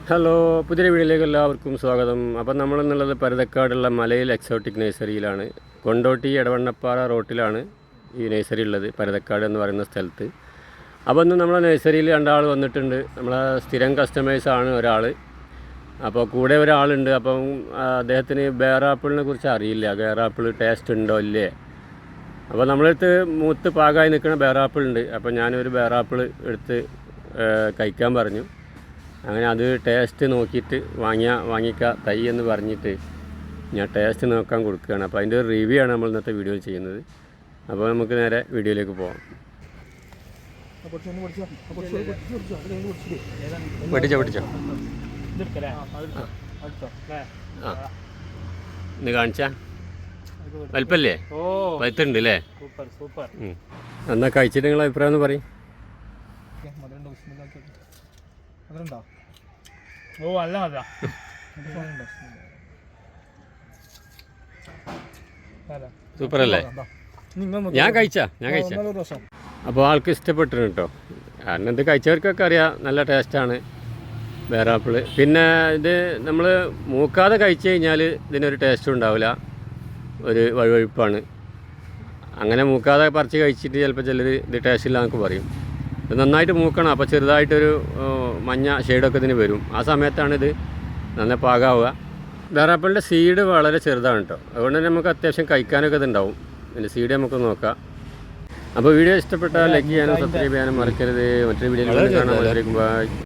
Hello, പുതിയ വീഡിയോയിലേക്ക് എല്ലാവർക്കും സ്വാഗതം. അപ്പം നമ്മളെന്നുള്ളത് പരതക്കാടുള്ള മലയിൽ എക്സോട്ടിക് നഴ്സറിയിലാണ്. കൊണ്ടോട്ടി എടവണ്ണപ്പാറ റോട്ടിലാണ് ഈ നഴ്സറി ഉള്ളത്, പരതക്കാട് എന്ന് പറയുന്ന സ്ഥലത്ത്. അപ്പോൾ ഇന്ന് നമ്മളെ നഴ്സറിയിൽ രണ്ടാൾ വന്നിട്ടുണ്ട്. നമ്മളെ സ്ഥിരം കസ്റ്റമേഴ്സാണ് ഒരാൾ. അപ്പോൾ കൂടെ ഒരാളുണ്ട്. അപ്പം അദ്ദേഹത്തിന് ബേറാപ്പിളിനെ കുറിച്ച് അറിയില്ല. ബേറാപ്പിൾ ടേസ്റ്റ് ഉണ്ടോ ഇല്ലേ. അപ്പോൾ നമ്മളടുത്ത് മൂത്ത് പാകമായി നിൽക്കുന്ന ബേറാപ്പിൾ ഉണ്ട്. അപ്പോൾ ഞാനൊരു ബേറാപ്പിൾ എടുത്ത് കഴിക്കാൻ പറഞ്ഞു. അങ്ങനെ അത് ടേസ്റ്റ് നോക്കിയിട്ട് വാങ്ങിക്ക തൈ എന്ന് പറഞ്ഞിട്ട് ഞാൻ ടേസ്റ്റ് നോക്കാൻ കൊടുക്കുകയാണ്. അപ്പോൾ അതിൻ്റെ ഒരു റിവ്യൂ ആണ് നമ്മൾ ഇന്നത്തെ വീഡിയോയിൽ ചെയ്യുന്നത്. അപ്പോൾ നമുക്ക് നേരെ വീഡിയോയിലേക്ക് പോകാം. പഠിച്ചോ ഇന്ന് കാണിച്ചാ വലിപ്പല്ലേ? വലിപ്പുണ്ട് അല്ലേ? എന്നാ കഴിച്ചിട്ട് നിങ്ങളെ അഭിപ്രായം ഒന്ന് പറയും. സൂപ്പർ അല്ലേ? ഞാൻ കഴിച്ച അപ്പോൾ ആൾക്ക് ഇഷ്ടപ്പെട്ടിട്ടുണ്ട് കേട്ടോ. കാരണം ഇത് കഴിച്ചവർക്കൊക്കെ അറിയാം, നല്ല ടേസ്റ്റാണ് ബേറാപ്പിൾ. പിന്നെ ഇത് നമ്മൾ മൂക്കാതെ കഴിച്ചു കഴിഞ്ഞാൽ ഇതിനൊരു ടേസ്റ്റും ഉണ്ടാവില്ല, ഒരു വഴുവഴുപ്പാണ്. അങ്ങനെ മൂക്കാതെ പറിച്ച് കഴിച്ചിട്ട് ചിലപ്പോൾ ചിലർ ഇത് ടേസ്റ്റ് ഇല്ല എന്നൊക്കെ പറയും. ഇത് നന്നായിട്ട് മൂക്കണം. അപ്പോൾ ചെറുതായിട്ടൊരു മഞ്ഞ ഷെയ്ഡൊക്കെ ഇതിന് വരും. ആ സമയത്താണ് ഇത് നന്നായി പാകാവുക. ബേറാപ്പിളിൻ്റെ സീഡ് വളരെ ചെറുതാണ് കേട്ടോ. അതുകൊണ്ട് തന്നെ നമുക്ക് അത്യാവശ്യം കഴിക്കാനൊക്കെ ഇതുണ്ടാവും. ഇതിൻ്റെ സീഡ് നമുക്ക് നോക്കാം. അപ്പോൾ വീഡിയോ ഇഷ്ടപ്പെട്ടാൽ ലൈക്ക് ചെയ്യാനും സബ്സ്ക്രൈബ് ചെയ്യാനും മറക്കരുത്. മറ്റൊരു വീഡിയോയിൽ കാണാൻ.